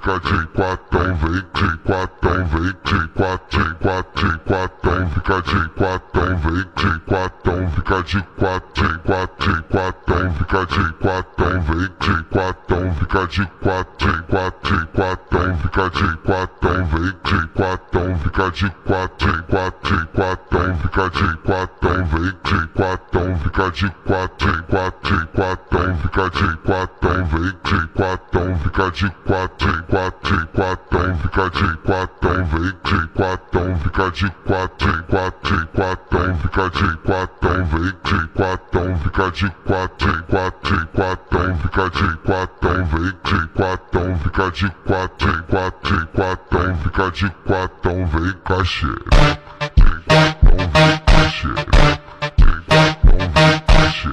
Fica de quatão, vem de quatão, vem de quatão, fica de quatão, vem de quatão, fica de quatão, fica de quatão, vem de quatão, fica de quatão, fica de quatão, vem de quatão, fica de quatão, fica de quatão, vem de quatão, fica de quatão, fica de quatão, vem de quatão, fica de quatão, fica de quatão, vem de quatão, fica de quatão, fica de quatão, vem de quatão, fica de quatão, fica de quatão, vem de quatão, fica de quatão, fica de quatão, vem cachê, de quatão, vem cachê.